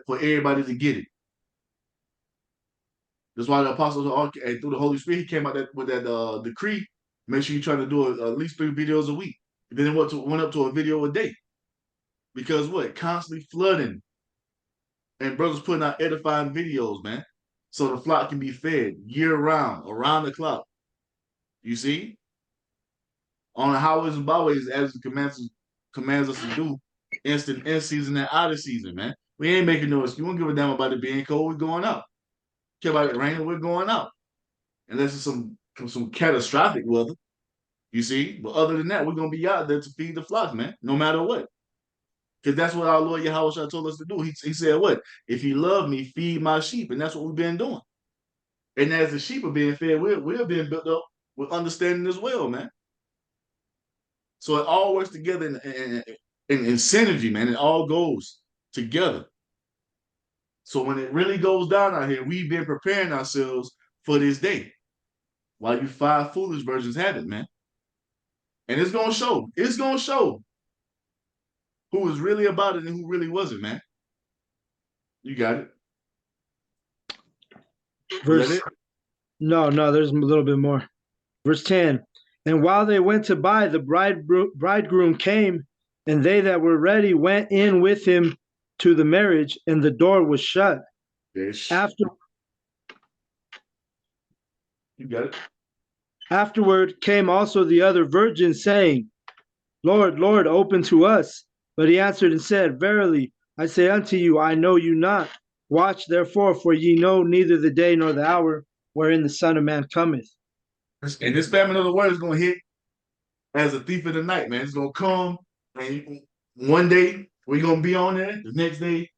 for everybody to get it. That's why the apostles, through the Holy Spirit, he came out with that decree. Make sure you try to do at least 3 videos a week. And then it went up to a video a day. Because what? Constantly flooding. And brothers putting out edifying videos, man. So the flock can be fed year-round, around the clock. You see? On the highways and byways, as it commands us to do, in season and out of season, man. We ain't making no excuse. We don't give a damn about it being cold. We're going out. Care about it raining, we're going out. Unless it's some catastrophic weather. You see? But other than that, we're going to be out there to feed the flock, man. No matter what. Because that's what our Lord Yahweh Shai told us to do. He said what? If you love me, feed my sheep. And that's what we've been doing. And as the sheep are being fed, we're being built up with understanding as well, man. So it all works together in synergy, man. It all goes together. So when it really goes down out here, we've been preparing ourselves for this day. While you 5 foolish virgins have it, man. And it's going to show. It's going to show who was really about it and who really wasn't, man. You got it. Verse, no, there's a little bit more. Verse 10. And while they went to buy, the bridegroom came, and they that were ready went in with him to the marriage, and the door was shut. Yes. You got it. Afterward came also the other virgins, saying, Lord, Lord, open to us. But he answered and said, Verily, I say unto you, I know you not. Watch therefore, for ye know neither the day nor the hour wherein the Son of Man cometh. And this famine of the word is going to hit as a thief in the night, man. It's going to come, and one day we're going to be on there. The next day,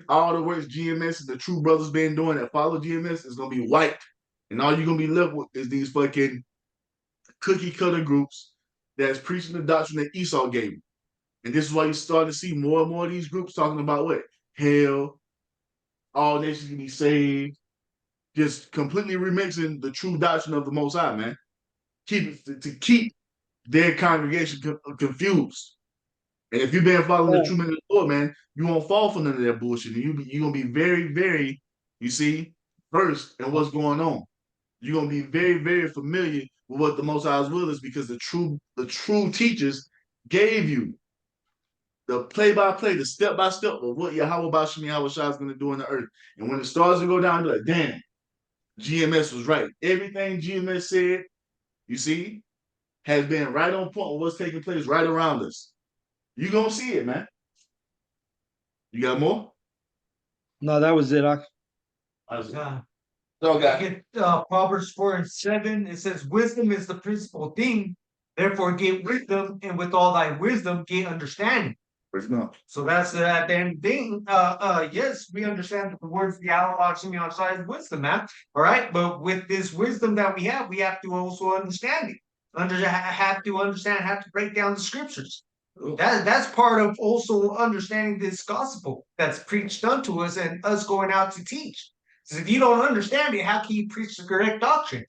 all the works GMS and the true brothers been doing that follow GMS is going to be wiped. And all you're going to be left with is these fucking cookie cutter groups that's preaching the doctrine that Esau gave you. And this is why you start to see more and more of these groups talking about what? Hell, all nations can be saved. Just completely remixing the true doctrine of the Most High, man. To keep their congregation confused. And if you've been following the true man of the Lord, man, you won't fall for none of that bullshit. And you're going to be very, very, you see, versed in what's going on. you're gonna be very, very familiar with what the Most High's will is, because the true teachers gave you the play-by-play, the step-by-step of what Yahweh Bashim Yahweh Shai is gonna do in the earth. And when it starts to go down, you're like, damn, GMS was right. Everything GMS said, you see, has been right on point with what's taking place right around us. You're gonna see it, man. You got more? No, that was it. Okay. Proverbs 4:7, it says, wisdom is the principal thing, therefore get wisdom, and with all thy wisdom get understanding. So that's the end thing. Yes, we understand that the words of the Allah is wisdom, man. All right, but with this wisdom that we have to also understand it. Have to break down the scriptures. That's part of also understanding this gospel that's preached unto us and us going out to teach. Because if you don't understand it, how can you preach the correct doctrine?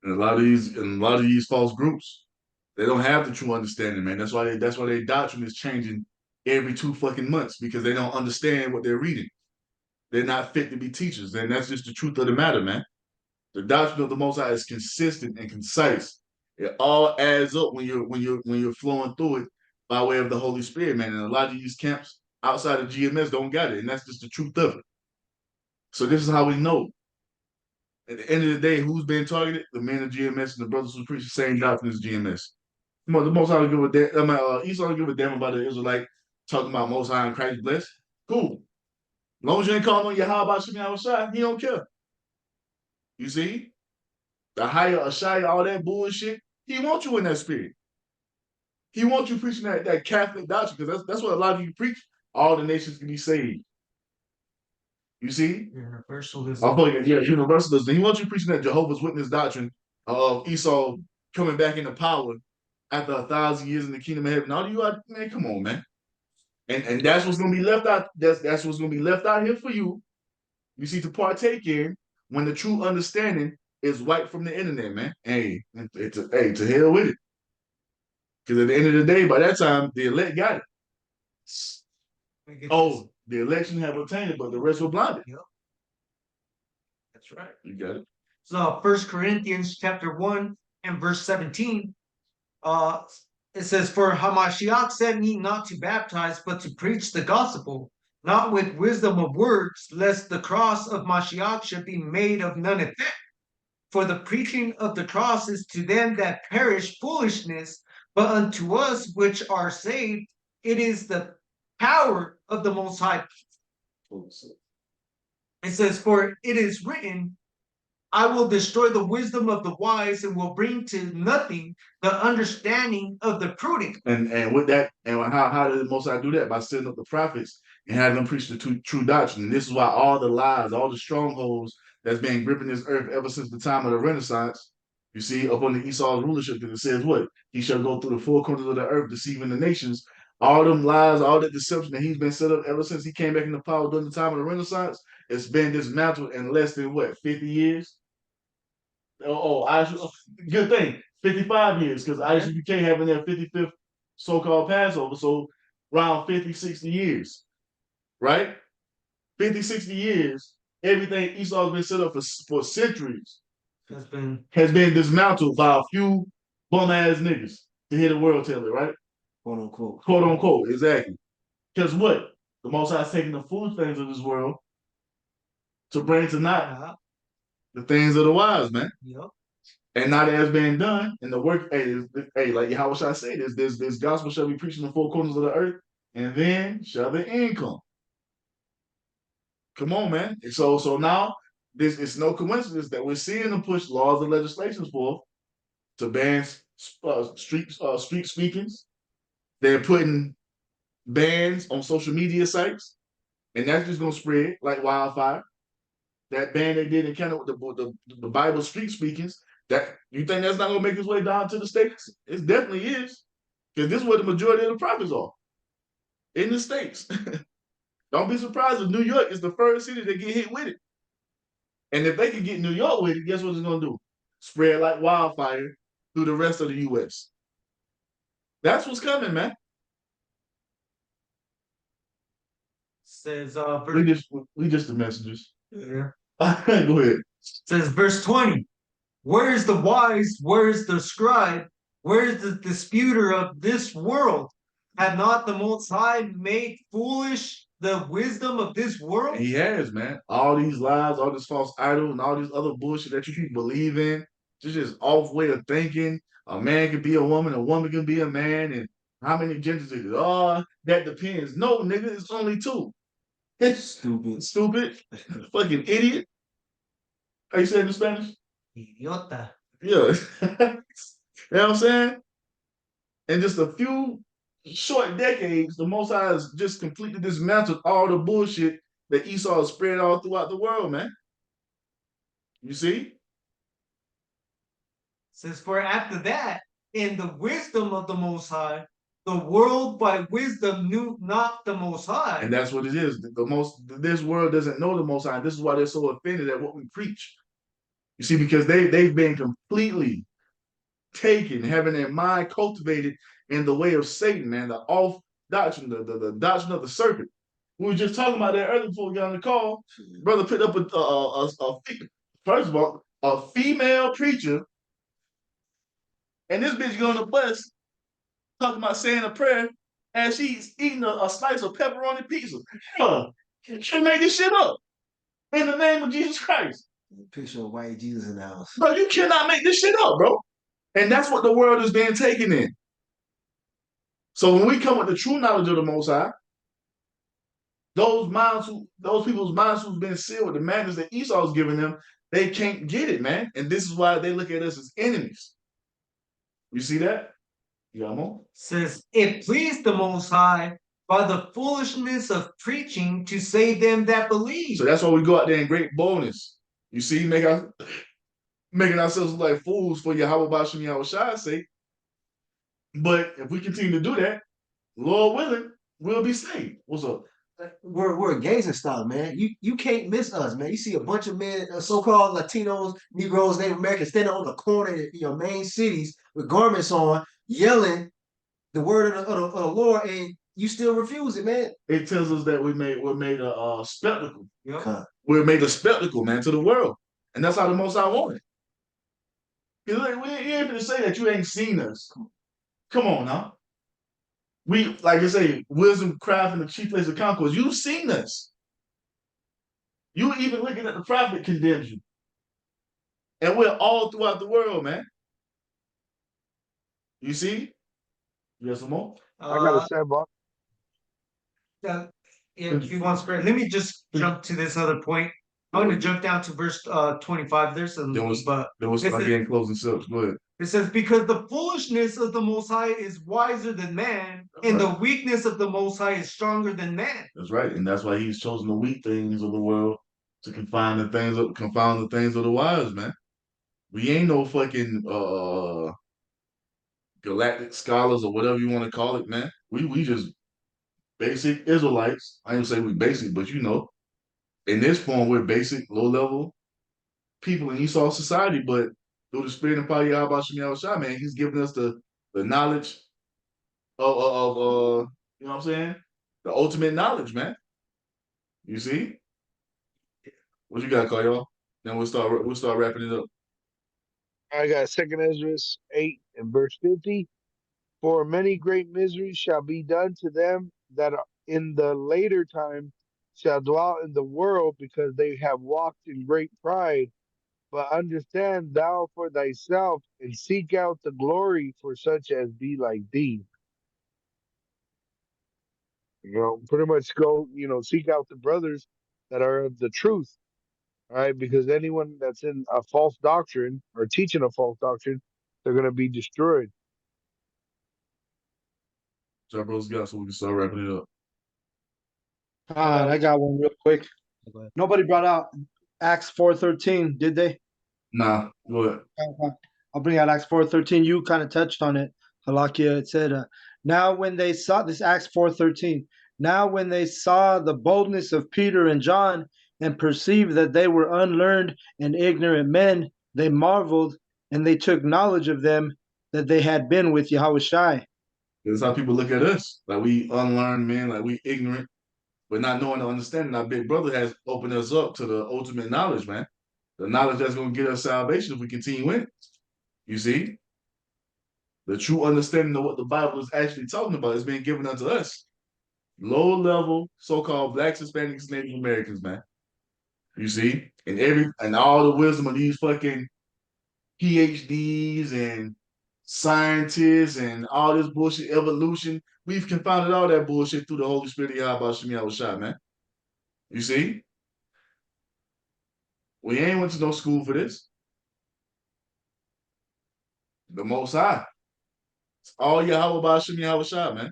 And a lot of these false groups, they don't have the true understanding, man. That's why their doctrine is changing every 2 fucking months, because they don't understand what they're reading. They're not fit to be teachers, and that's just the truth of the matter, man. The doctrine of the Most High is consistent and concise. It all adds up when you're flowing through it by way of the Holy Spirit, man. And a lot of these camps outside of GMS don't got it, and that's just the truth of it. So this is how we know. At the end of the day, who's been targeted? The men of GMS and the brothers who preach the same doctrine as GMS. The Most High don't give a damn. Esau don't give a damn about the Israelite talking about Most High and Christ blessed. Cool. As long as you ain't calling on Yahweh Shem Yahushua, he don't care. You see? The higher Ashaya, all that bullshit, he wants you in that spirit. He wants you preaching that Catholic doctrine, because that's what a lot of you preach. All the nations can be saved. You see? Universalism. Universalism. He wants you preaching that Jehovah's Witness doctrine of Esau coming back into power after 1,000 years in the kingdom of heaven. All you are, man, come on, man. And that's what's gonna be left out. That's what's gonna be left out here for you. You see, to partake in when the true understanding is wiped from the internet, man. Hey, to hell with it. Because at the end of the day, by that time, the elect got it. Oh, the election have obtained it, but the rest were blinded. Yep. That's right. You got it. So 1 Corinthians chapter 1 and verse 17. It says, for Hamashiach sent me not to baptize, but to preach the gospel, not with wisdom of words, lest the cross of Mashiach should be made of none effect. For the preaching of the cross is to them that perish foolishness, but unto us which are saved, it is the power of the Most High. It says, for it is written, I will destroy the wisdom of the wise and will bring to nothing the understanding of the prudent. And with that, and how did the Most High do that? By setting up the prophets and having them preach the true doctrine. And this is why all the lies, all the strongholds that's been gripping this earth ever since the time of the Renaissance, you see, up under Esau's rulership, because it says what? He shall go through the four corners of the earth, deceiving the nations. All them lies, all that deception that he's been set up ever since he came back into power during the time of the Renaissance, it's been dismantled in less than what, 50 years? Good thing, 55 years, because ISUPK having their 55th so-called Passover, so around 50, 60 years, right? 50, 60 years, everything Esau's been set up for centuries has been dismantled by a few bum-ass niggas to hear the world tell it, right? Quote unquote. Quote unquote, exactly. Because what? The Most High is taking the foolish things of this world to bring to naught the things of the wise, man. Yep. And now that has been done, and the work, like how should I say this gospel shall be preached in the four corners of the earth, and then shall the end come. Come on, man. And so now it's no coincidence that we're seeing them push laws and legislations forth to ban street speakings. They're putting bans on social media sites, and that's just gonna spread like wildfire. That ban they did in Canada with the Bible street speakings, that you think that's not gonna make its way down to the States? It definitely is. Because this is where the majority of the prophets are. In the States. Don't be surprised if New York is the first city that get hit with it. And if they can get New York with it, guess what it's gonna do? Spread like wildfire through the rest of the US. That's what's coming, man. Says we just the messengers. yeah. Go ahead. Says verse 20. Where is the wise? Where is the scribe? Where is the disputer of this world? Have not the Most High made foolish the wisdom of this world? He has, man. All these lies, all this false idol, and all these other bullshit that you people believe in. Just off way of thinking. A man can be a woman can be a man, and how many genders is it? Oh, that depends. No, nigga, it's only two. It's Stupid. stupid, fucking idiot. How you say it in Spanish? Idiota. Yeah. You know what I'm saying? In just a few short decades, the Most High has just completely dismantled all the bullshit that Esau has spread all throughout the world, man. You see? Says, for after that, in the wisdom of the Most High, the world by wisdom knew not the Most High. And that's what it is. This world doesn't know the Most High. This is why they're so offended at what we preach. You see, because they've been completely taken, having their mind cultivated in the way of Satan, man, the off doctrine, the doctrine of the serpent. We were just talking about that earlier before we got on the call. Brother picked up first of all, a female preacher, and this bitch going to bus talking about saying a prayer as she's eating a slice of pepperoni pizza. Huh. She made this shit up in the name of Jesus Christ. Picture of white Jesus in the house. Bro, you cannot make this shit up, bro. And that's what the world is being taken in. So when we come with the true knowledge of the Most High, those people's minds who've been sealed with the madness that Esau's giving them, they can't get it, man. And this is why they look at us as enemies. You see that? You got more? Says, it pleased the Most High by the foolishness of preaching to save them that believe. So that's why we go out there in great boldness. You see, making ourselves look like fools for Yahweh Bashem Yahweh Shai's sake. But if we continue to do that, Lord willing, we'll be saved. What's up? We're a gazing stock, man. You can't miss us, man. You see a bunch of men, so-called Latinos, Negroes, Native Americans, standing on the corner in your main cities with garments on, yelling the word of the Lord, and you still refuse it, man. It tells us that we're made a spectacle. Yep. We're made a spectacle, man, to the world, and that's how the Most High wanted. You ain't going to say that you ain't seen us. Come on now. We, like I say, wisdom, craft, and the chief place of concourse. You've seen us. You even looking at the prophet condemns you. And we're all throughout the world, man. You see? You got some more? I got a sandbox. If you want to, let me just jump to this other point. I'm going to jump down to verse 25. There's some, Then we'll start getting closing steps. Go ahead. It says, because the foolishness of the Most High is wiser than man, and the weakness of the Most High is stronger than man. That's right. And that's why he's chosen the weak things of the world to confound the things of the wise, man. We ain't no fucking galactic scholars or whatever you want to call it, man. We just basic Israelites. I ain't say we basic, but you know, in this form, we're basic, low-level people in Esau society, but through the spirit and power of Yahweh Shem Yahweh Shai, man, he's giving us the knowledge of you know what I'm saying? The ultimate knowledge, man. You see? What you got, y'all? Then we'll start wrapping it up. I got 2nd Ezra 8 and verse 50. For many great miseries shall be done to them that are in the later time shall dwell in the world, because they have walked in great pride. But understand thou for thyself, and seek out the glory for such as be like thee. You know, pretty much go, seek out the brothers that are of the truth. All right, because anyone that's in a false doctrine or teaching a false doctrine, they're going to be destroyed. So, bro's got so we can start wrapping it up. I got one real quick. Nobody brought out Acts 4:13, did they? Nah, go ahead. I'll bring out Acts 4:13. You kind of touched on it, Halakia. It said, now when they saw this, Acts 4:13. Now when they saw the boldness of Peter and John and perceived that they were unlearned and ignorant men, they marveled, and they took knowledge of them that they had been with Yahweh Shai. That's how people look at us. Like we unlearned men, like we ignorant, but not knowing or understanding. Our big brother has opened us up to the ultimate knowledge, man. The knowledge that's going to get us salvation if we continue in it. You see? The true understanding of what the Bible is actually talking about is being given unto us. Low level, so-called blacks, Hispanics, Native Americans, man. You see? And all the wisdom of these fucking PhDs and scientists and all this bullshit, evolution. We've confounded all that bullshit through the Holy Spirit of Yahweh Shem Yahushua, man. You see? We ain't went to no school for this. The Most High. It's all Yahweh Ba'ashem Yahushua, man.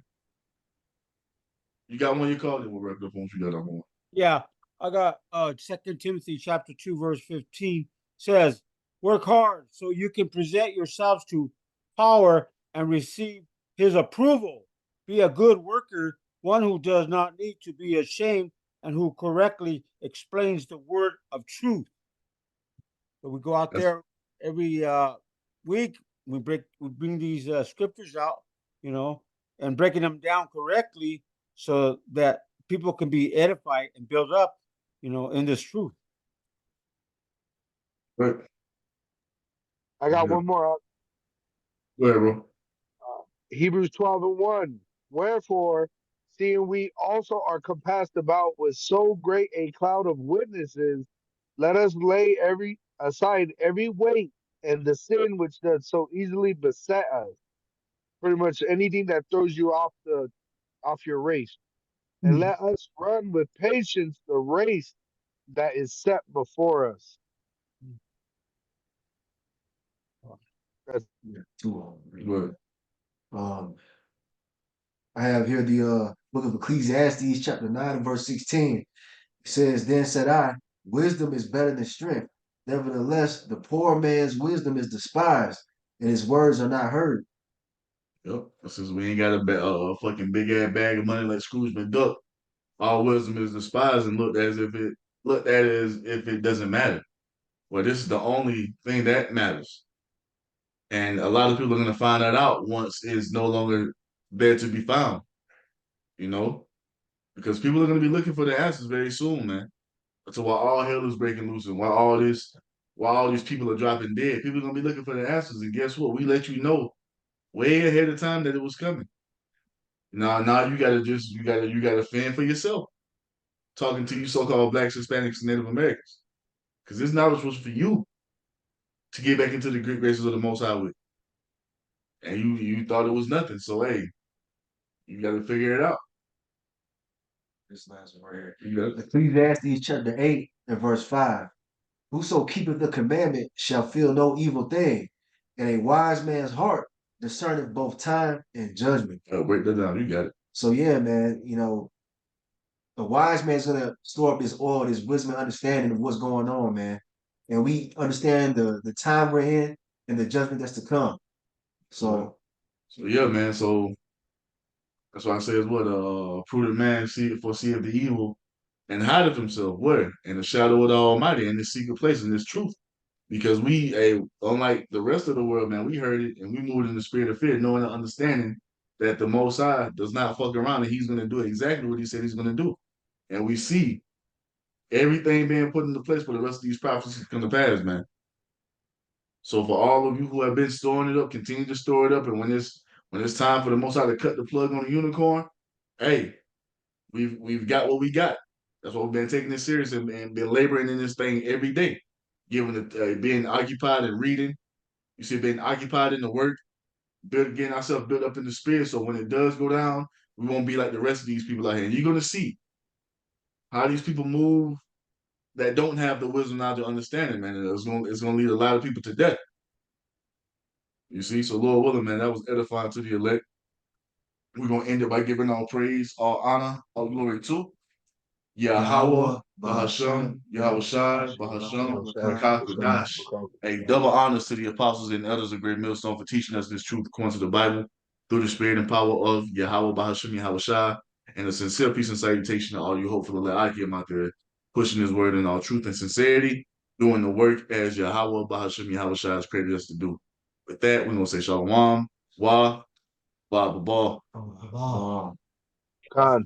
You got one you called it. We'll wrap it up once you got on one. Yeah, I got 2 Timothy chapter 2, verse 15 says, work hard so you can present yourselves to power and receive his approval. Be a good worker, one who does not need to be ashamed and who correctly explains the word of truth. So we go out there every week. We bring these scriptures out, and breaking them down correctly so that people can be edified and built up, in this truth. Right. I got one more. Go ahead, bro. Hebrews 12:1. Wherefore, seeing we also are compassed about with so great a cloud of witnesses, let us lay aside every weight and the sin which does so easily beset us. Pretty much anything that throws you off your race. And let us run with patience the race that is set before us. That's Two. Go ahead. I have here the book of Ecclesiastes, chapter 9, and verse 16. It says, Then said I, wisdom is better than strength. Nevertheless, the poor man's wisdom is despised, and his words are not heard. Yep. Since we ain't got a fucking big ass bag of money like Scrooge McDuck, all wisdom is despised and looked at as if it doesn't matter. Well, this is the only thing that matters. And a lot of people are going to find that out once it's no longer there to be found, because people are going to be looking for the answers very soon, man. So while all hell is breaking loose and while all these people are dropping dead, people are going to be looking for the answers. And guess what? We let you know way ahead of time that it was coming. Now you gotta fend for yourself. Talking to you so-called blacks, Hispanics, and Native Americans. Because this knowledge was for you to get back into the good graces of the Most High with. And you thought it was nothing. So hey, you gotta figure it out. This last one right here. Ecclesiastes chapter 8 and verse 5. Whoso keepeth the commandment shall feel no evil thing, and a wise man's heart discerneth both time and judgment. Break that down. You got it. So yeah, man, a wise man's gonna store up his oil, his wisdom and understanding of what's going on, man. And we understand the time we're in and the judgment that's to come. So yeah, man. So that's why I say it's what a prudent man foreseeth the evil and hideth himself where? In the shadow of the Almighty, in the secret place, in this truth. Because we, unlike the rest of the world, man, we heard it and we moved in the spirit of fear, knowing and understanding that the Most High does not fuck around and he's going to do exactly what he said he's going to do. And we see everything being put into place for the rest of these prophecies to come to pass, man. So for all of you who have been storing it up, continue to store it up. And when it's time for the Most High to cut the plug on the unicorn, hey, we've got what we got. That's why we've been taking this serious and been laboring in this thing every day, giving it, being occupied and reading. You see, being occupied in the work, getting ourselves built up in the spirit. So when it does go down, we won't be like the rest of these people out here. And you're going to see how these people move that don't have the wisdom, knowledge, or understanding, man. And it's going to lead a lot of people to death. You see? So Lord willing, man, that was edifying to the elect. We're going to end it by giving all praise, all honor, all glory to Yahweh, Bahashem, Yahushai, Bahashem, Kadash. A double honors to the apostles and elders of Great Millstone for teaching us this truth according to the Bible through the spirit and power of Yahweh, Bahashem, Yahushai, and a sincere peace and salutation to all you hopeful elect Akim out there, pushing his word in all truth and sincerity, doing the work as Yahweh, Bahashem, Yahushai has created us to do. With that, we're going to say Shalom, Wa, Ba, Ba, Ba. Khan.